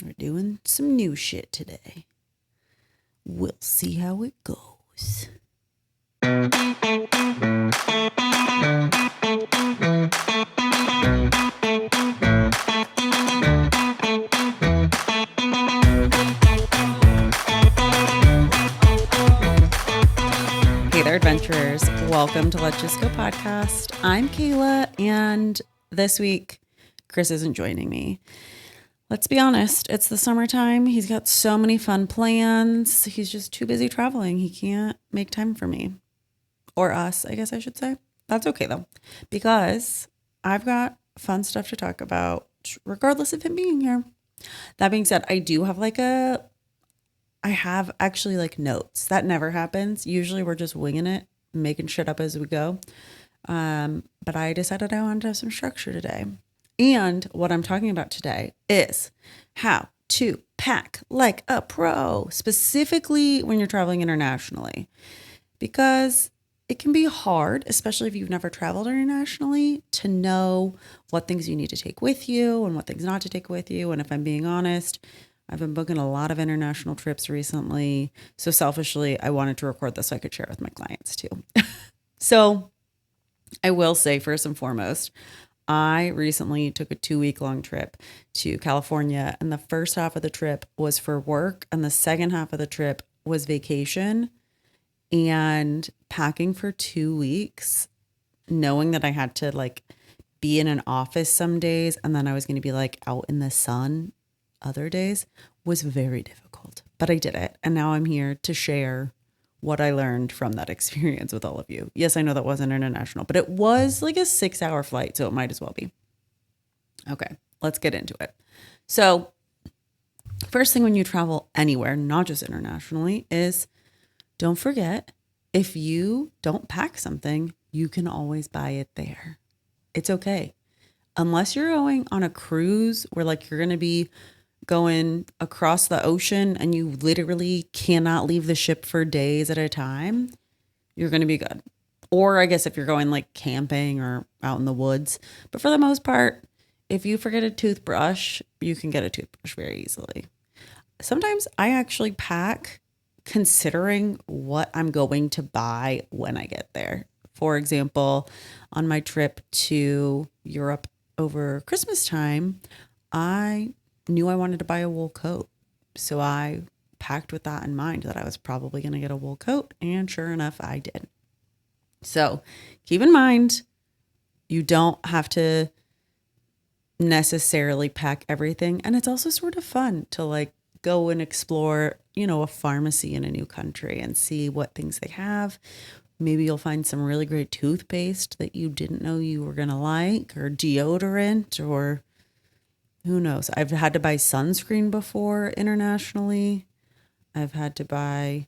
We're doing some new shit today. We'll see how it goes. Hey there, adventurers. Welcome to Let's Just Go podcast. I'm Kayla, and this week, Chris isn't joining me. Let's be honest, it's the summertime. He's got so many fun plans. He's just too busy traveling. He can't make time for me. Or us, I guess I should say. That's okay though, because I've got fun stuff to talk about regardless of him being here. That being said, I have actually like notes. That never happens. Usually we're just winging it, making shit up as we go. But I decided I wanted to have some structure today. And what I'm talking about today is how to pack like a pro, specifically when you're traveling internationally, because it can be hard, especially if you've never traveled internationally, to know what things you need to take with you and what things not to take with you. And if I'm being honest, I've been booking a lot of international trips recently. So selfishly, I wanted to record this so I could share it with my clients too. So I will say, first and foremost, I recently took a 2-week-long trip to California, and the first half of the trip was for work, and the second half of the trip was vacation. And packing for 2 weeks, knowing that I had to like be in an office some days, and then I was going to be like out in the sun other days, was very difficult. But I did it, and now I'm here to share what I learned from that experience with all of you. Yes, I know that wasn't international, but it was like a 6-hour flight, so it might as well be. Okay, let's get into it. So, first thing when you travel anywhere, not just internationally, is don't forget, if you don't pack something, you can always buy it there. It's okay. Unless you're going on a cruise where like you're going to be going across the ocean and you literally cannot leave the ship for days at a time, you're going to be good. Or I guess if you're going like camping or out in the woods. But for the most part, if you forget a toothbrush, you can get a toothbrush very easily. Sometimes I actually pack considering what I'm going to buy when I get there. For example, on my trip to Europe over Christmas time, I knew I wanted to buy a wool coat. So I packed with that in mind, that I was probably going to get a wool coat. And sure enough, I did. So keep in mind, you don't have to necessarily pack everything. And it's also sort of fun to like go and explore, a pharmacy in a new country and see what things they have. Maybe you'll find some really great toothpaste that you didn't know you were going to like, or deodorant, or who knows. I've had to buy sunscreen before internationally. I've had to buy,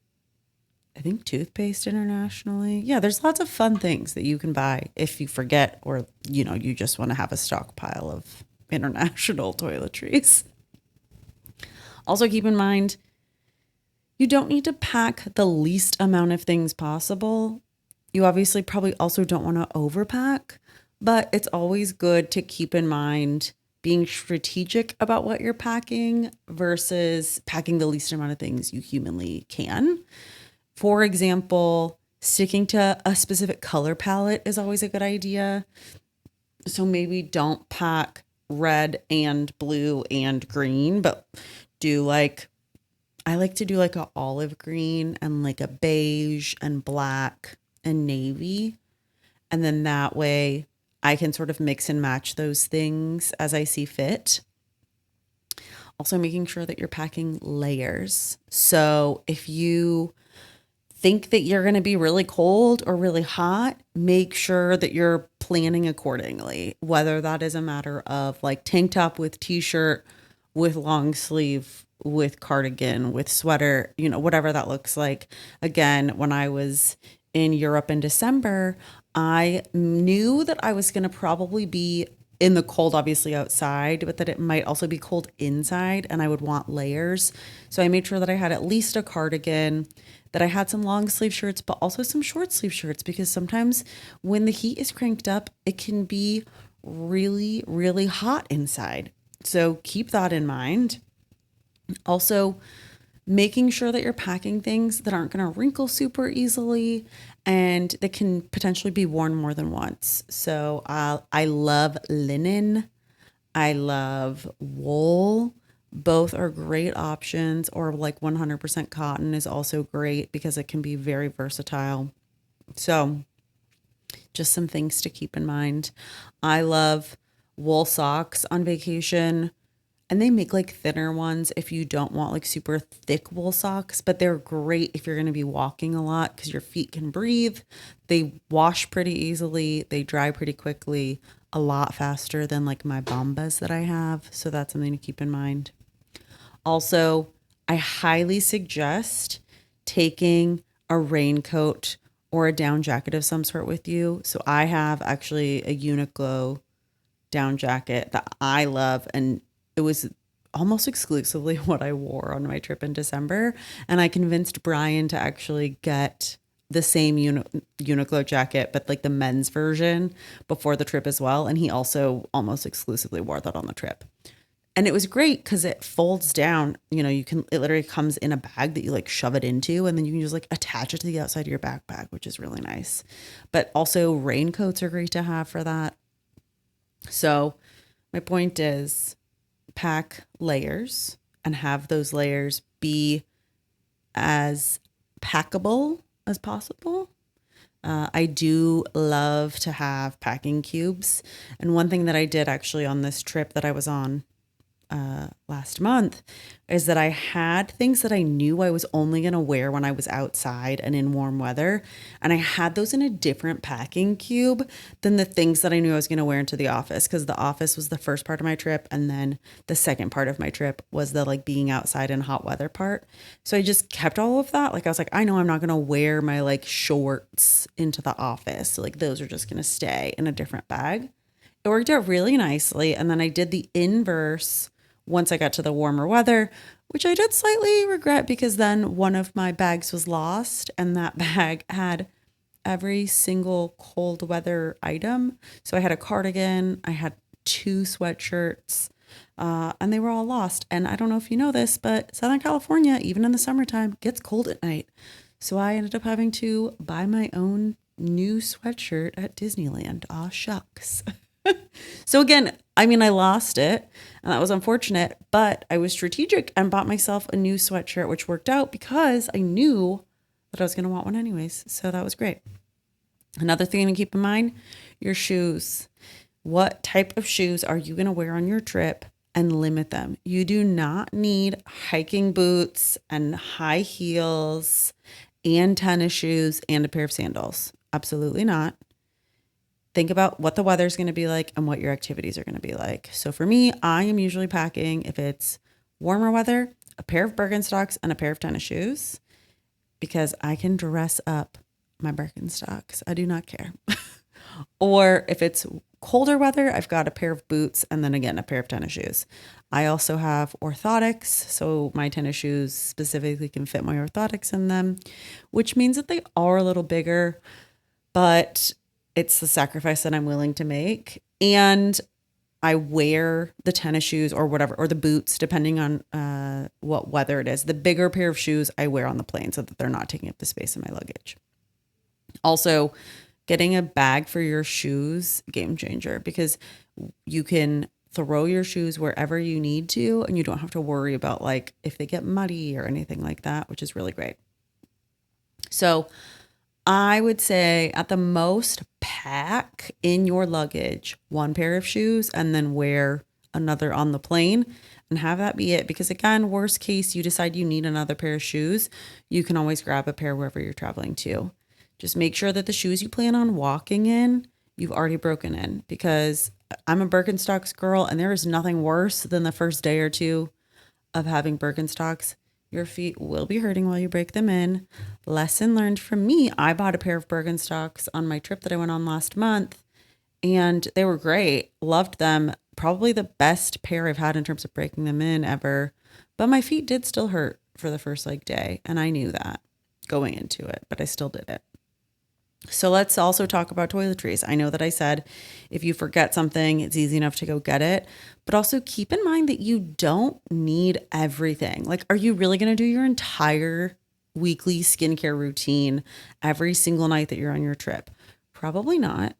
I think, toothpaste internationally. Yeah, there's lots of fun things that you can buy if you forget, or, you just want to have a stockpile of international toiletries. Also keep in mind, you don't need to pack the least amount of things possible. You obviously probably also don't want to overpack, but it's always good to keep in mind being strategic about what you're packing versus packing the least amount of things you humanly can. For example, sticking to a specific color palette is always a good idea. So maybe don't pack red and blue and green, but I like to do like a olive green and like a beige and black and navy. And then that way I can sort of mix and match those things as I see fit. Also making sure that you're packing layers. So if you think that you're going to be really cold or really hot, make sure that you're planning accordingly. Whether that is a matter of like tank top with t-shirt, with long sleeve, with cardigan, with sweater, whatever that looks like. Again, when I was in Europe in December, I knew that I was going to probably be in the cold, obviously outside, but that it might also be cold inside and I would want layers. So I made sure that I had at least a cardigan, that I had some long sleeve shirts, but also some short sleeve shirts, because sometimes when the heat is cranked up, it can be really, really hot inside. So keep that in mind. Also, making sure that you're packing things that aren't going to wrinkle super easily and that can potentially be worn more than once. So I love linen. I love wool. Both are great options, or like 100% cotton is also great because it can be very versatile. So, just some things to keep in mind. I love wool socks on vacation, and they make like thinner ones if you don't want like super thick wool socks, but they're great if you're going to be walking a lot because your feet can breathe. They wash pretty easily, they dry pretty quickly, a lot faster than like my Bombas that I have. So that's something to keep in mind. Also, I highly suggest taking a raincoat or a down jacket of some sort with you. So I have actually a Uniqlo down jacket that I love, and it was almost exclusively what I wore on my trip in December. And I convinced Brian to actually get the same Uniqlo jacket, but like the men's version before the trip as well. And he also almost exclusively wore that on the trip. And it was great because it folds down. It literally comes in a bag that you like shove it into, and then you can just like attach it to the outside of your backpack, which is really nice. But also, raincoats are great to have for that. So, my point is pack layers and have those layers be as packable as possible. I do love to have packing cubes. And one thing that I did actually on this trip that I was on last month is that I had things that I knew I was only going to wear when I was outside and in warm weather. And I had those in a different packing cube than the things that I knew I was going to wear into the office, because the office was the first part of my trip. And then the second part of my trip was the like being outside in hot weather part. So I just kept all of that. Like I was like, I know I'm not going to wear my like shorts into the office. So like those are just going to stay in a different bag. It worked out really nicely. And then I did the inverse once I got to the warmer weather, which I did slightly regret because then one of my bags was lost, and that bag had every single cold weather item. So I had a cardigan, I had two sweatshirts, and they were all lost. And I don't know if you know this, but Southern California, even in the summertime, gets cold at night. So I ended up having to buy my own new sweatshirt at Disneyland. Aw, shucks. So again, I mean, I lost it and that was unfortunate, but I was strategic and bought myself a new sweatshirt, which worked out because I knew that I was going to want one anyways. So that was great. Another thing to keep in mind, your shoes. What type of shoes are you going to wear on your trip, and limit them? You do not need hiking boots and high heels and tennis shoes and a pair of sandals. Absolutely not. Think about what the weather's going to be like and what your activities are going to be like. So for me, I am usually packing, if it's warmer weather, a pair of Birkenstocks and a pair of tennis shoes, because I can dress up my Birkenstocks. I do not care. Or if it's colder weather, I've got a pair of boots and then again, a pair of tennis shoes. I also have orthotics. So my tennis shoes specifically can fit my orthotics in them, which means that they are a little bigger, but it's the sacrifice that I'm willing to make. And I wear the tennis shoes or whatever, or the boots, depending on what weather it is. The bigger pair of shoes I wear on the plane so that they're not taking up the space in my luggage. Also, getting a bag for your shoes, game changer, because you can throw your shoes wherever you need to, and you don't have to worry about like if they get muddy or anything like that, which is really great. So I would say at the most, pack in your luggage one pair of shoes and then wear another on the plane and have that be it. Because again, worst case, you decide you need another pair of shoes, you can always grab a pair wherever you're traveling to. Just make sure that the shoes you plan on walking in, you've already broken in, because I'm a Birkenstocks girl and there is nothing worse than the first day or two of having Birkenstocks. Your feet will be hurting while you break them in. Lesson learned from me. I bought a pair of Birkenstocks on my trip that I went on last month, and they were great. Loved them. Probably the best pair I've had in terms of breaking them in ever. But my feet did still hurt for the first like day, and I knew that going into it, but I still did it. So let's also talk about toiletries. I know that I said if you forget something, it's easy enough to go get it, but also keep in mind that you don't need everything. Like, are you really going to do your entire weekly skincare routine every single night that you're on your trip? Probably not.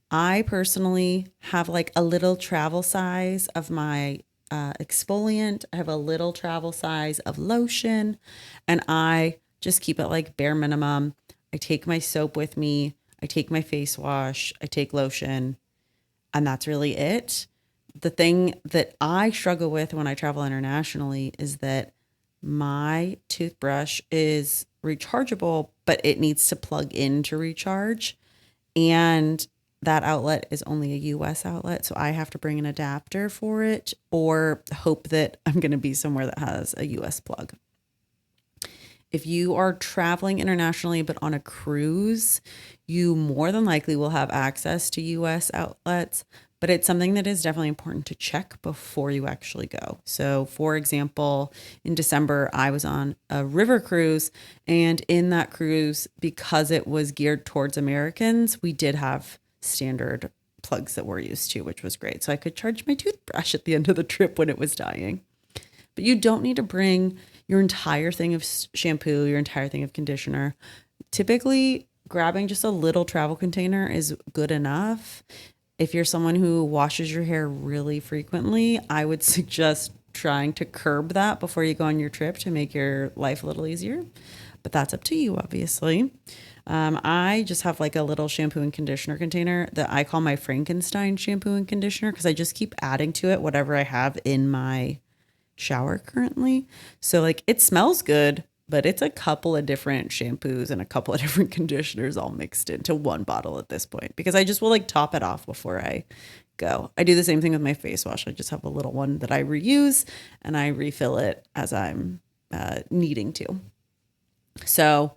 I personally have like a little travel size of my exfoliant. I have a little travel size of lotion, and I just keep it like bare minimum. I take my soap with me, I take my face wash, I take lotion, and that's really it. The thing that I struggle with when I travel internationally is that my toothbrush is rechargeable, but it needs to plug in to recharge. And that outlet is only a US outlet. So I have to bring an adapter for it or hope that I'm going to be somewhere that has a US plug. If you are traveling internationally but on a cruise, you more than likely will have access to US outlets, but it's something that is definitely important to check before you actually go. So, for example, in December, I was on a river cruise, and in that cruise, because it was geared towards Americans, we did have standard plugs that we're used to, which was great. So I could charge my toothbrush at the end of the trip when it was dying. But you don't need to bring your entire thing of shampoo, your entire thing of conditioner. Typically, grabbing just a little travel container is good enough. If you're someone who washes your hair really frequently, I would suggest trying to curb that before you go on your trip to make your life a little easier. But that's up to you, obviously. I just have like a little shampoo and conditioner container that I call my Frankenstein shampoo and conditioner because I just keep adding to it whatever I have in my shower currently. So like it smells good, but it's a couple of different shampoos and a couple of different conditioners all mixed into one bottle at this point because I just will like top it off before I go. I do the same thing with my face wash. I just have a little one that I reuse and I refill it as I'm needing to. So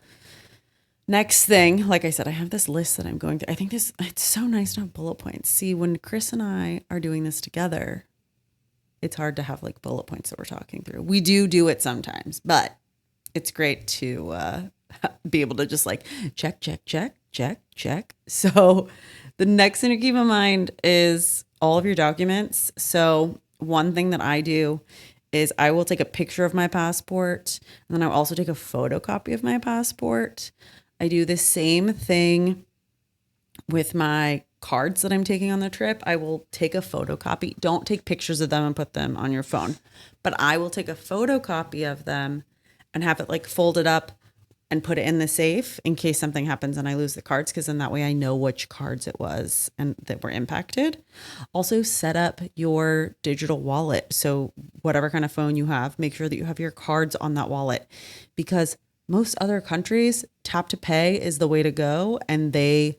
next thing, like I said, I have this list that I'm going through. I think it's so nice to have bullet points. See, when Chris and I are doing this together, it's hard to have like bullet points that we're talking through. We do it sometimes, but it's great to be able to just like check, check, check, check, check. So the next thing to keep in mind is all of your documents. So one thing that I do is I will take a picture of my passport and then I'll also take a photocopy of my passport. I do the same thing with my cards that I'm taking on the trip. I will take a photocopy. Don't take pictures of them and put them on your phone, but I will take a photocopy of them and have it like folded up and put it in the safe in case something happens and I lose the cards, because then that way I know which cards it was and that were impacted. Also, set up your digital wallet. So whatever kind of phone you have, make sure that you have your cards on that wallet, because most other countries, tap to pay is the way to go, and they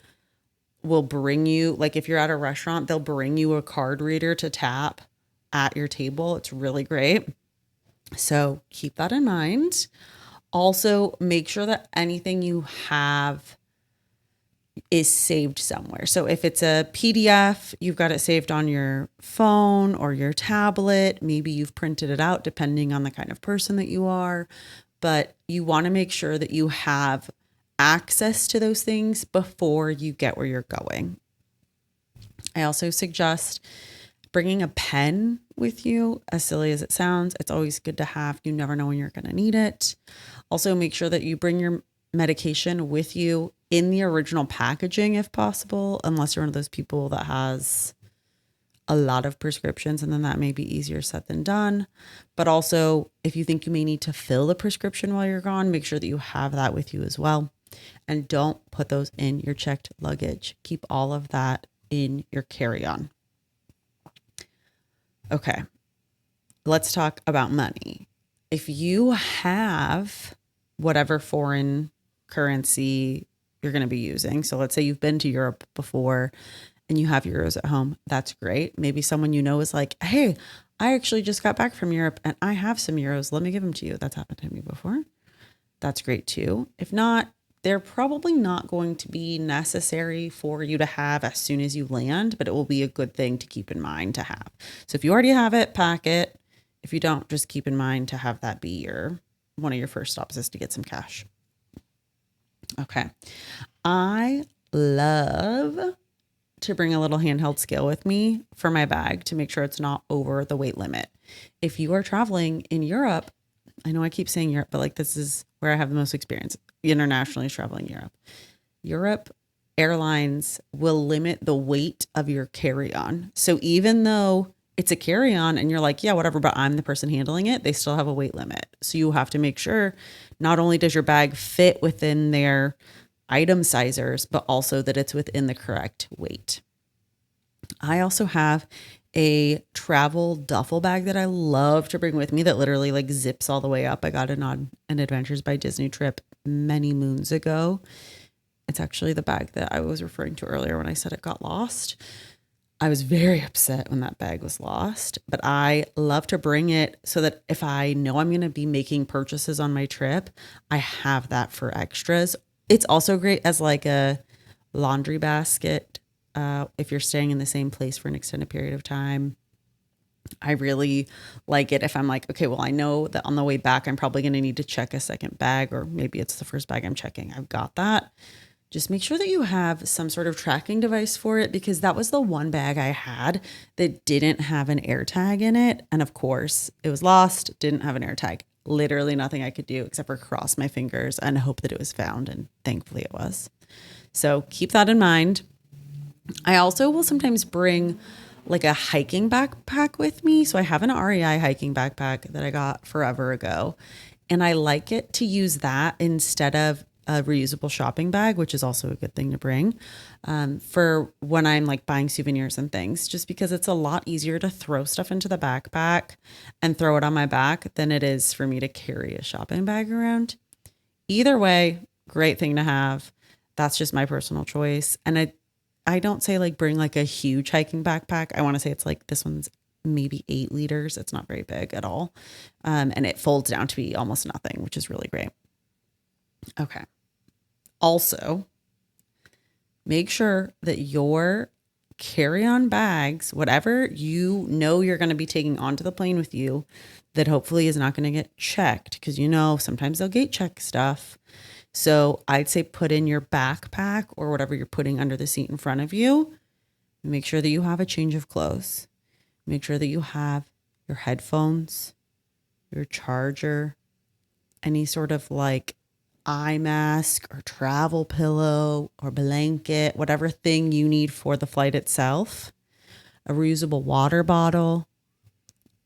will bring you, like if you're at a restaurant, they'll bring you a card reader to tap at your table. It's really great. So keep that in mind. Also, make sure that anything you have is saved somewhere. So if it's a PDF, you've got it saved on your phone or your tablet. Maybe you've printed it out depending on the kind of person that you are. But you want to make sure that you have access to those things before you get where you're going. I also suggest bringing a pen with you. As silly as it sounds, it's always good to have. You never know when you're going to need it. Also, make sure that you bring your medication with you in the original packaging if possible, unless you're one of those people that has a lot of prescriptions, and then that may be easier said than done. But also, if you think you may need to fill the prescription while you're gone, make sure that you have that with you as well. And don't put those in your checked luggage. Keep all of that in your carry-on. Okay, let's talk about money. If you have whatever foreign currency you're going to be using, so let's say you've been to Europe before and you have euros at home, that's great. Maybe someone you know is like, hey, I actually just got back from Europe and I have some euros. Let me give them to you. That's happened to me before. That's great too. If not, they're probably not going to be necessary for you to have as soon as you land, but it will be a good thing to keep in mind to have. So if you already have it, pack it. If you don't, just keep in mind to have that be one of your first stops is to get some cash. Okay. I love to bring a little handheld scale with me for my bag to make sure it's not over the weight limit. If you are traveling in Europe, I know I keep saying Europe, but like this is where I have the most experience internationally traveling Europe. Europe airlines will limit the weight of your carry-on. So even though it's a carry-on and you're like, yeah, whatever, but I'm the person handling it, they still have a weight limit. So you have to make sure not only does your bag fit within their item sizers, but also that it's within the correct weight. I also have a travel duffel bag that I love to bring with me that literally like zips all the way up. I got it on an Adventures by Disney trip many moons ago. It's actually the bag that I was referring to earlier when I said it got lost. I was very upset when that bag was lost, but I love to bring it so that if I know I'm going to be making purchases on my trip, I have that for extras. It's also great as like a laundry basket if you're staying in the same place for an extended period of time. I really like it if I'm like, okay, well, I know that on the way back, I'm probably going to need to check a second bag, or maybe it's the first bag I'm checking. I've got that. Just make sure that you have some sort of tracking device for it, because that was the one bag I had that didn't have an air tag in it. And of course, it was lost, didn't have an air tag. Literally nothing I could do except for cross my fingers and hope that it was found. And thankfully it was. So keep that in mind. I also will sometimes bring like a hiking backpack with me. So I have an REI hiking backpack that I got forever ago. And I like it to use that instead of a reusable shopping bag, which is also a good thing to bring for when I'm like buying souvenirs and things, just because it's a lot easier to throw stuff into the backpack and throw it on my back than it is for me to carry a shopping bag around. Either way, great thing to have. That's just my personal choice. And I don't say like bring like a huge hiking backpack. I want to say it's like this one's maybe 8 liters. It's not very big at all. And it folds down to be almost nothing, which is really great. Okay. Also, make sure that your carry-on bags, whatever you know you're going to be taking onto the plane with you, that hopefully is not going to get checked, because you know sometimes they'll gate check stuff. So I'd say put in your backpack or whatever you're putting under the seat in front of you. Make sure that you have a change of clothes. Make sure that you have your headphones, your charger, any sort of like eye mask or travel pillow or blanket, whatever thing you need for the flight itself, a reusable water bottle,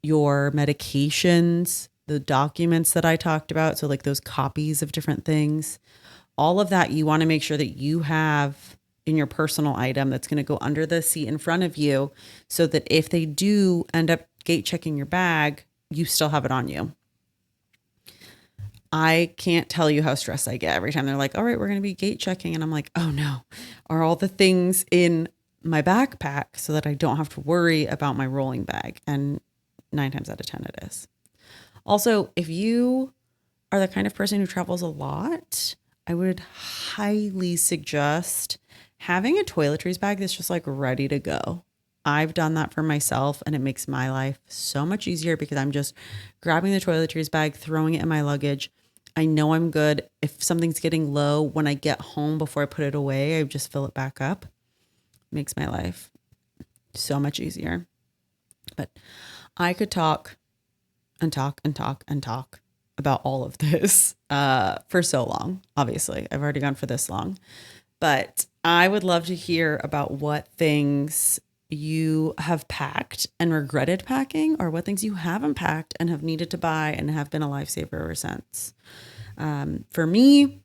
your medications, the documents that I talked about. So like those copies of different things, all of that you want to make sure that you have in your personal item that's going to go under the seat in front of you, so that if they do end up gate checking your bag, you still have it on you. I can't tell you how stressed I get every time they're like, all right, we're going to be gate checking. And I'm like, oh no, are all the things in my backpack so that I don't have to worry about my rolling bag? And 9 times out of 10 it is. Also, if you are the kind of person who travels a lot, I would highly suggest having a toiletries bag that's just like ready to go. I've done that for myself and it makes my life so much easier, because I'm just grabbing the toiletries bag, throwing it in my luggage. I know I'm good. If something's getting low when I get home before I put it away, I just fill it back up. Makes my life so much easier. But I could talk and talk and talk and talk about all of this for so long. Obviously, I've already gone for this long, but I would love to hear about what things you have packed and regretted packing, or what things you haven't packed and have needed to buy and have been a lifesaver ever since. For me,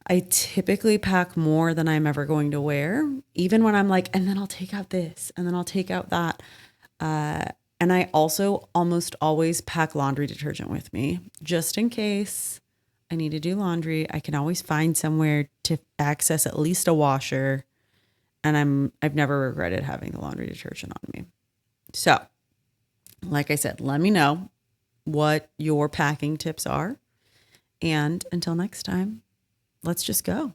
I typically pack more than I'm ever going to wear, even when I'm like, and then I'll take out this and then I'll take out that. And I also almost always pack laundry detergent with me, just in case I need to do laundry. I can always find somewhere to access at least a washer. And I've never regretted having the laundry detergent on me. So, like I said, let me know what your packing tips are. And until next time, let's just go.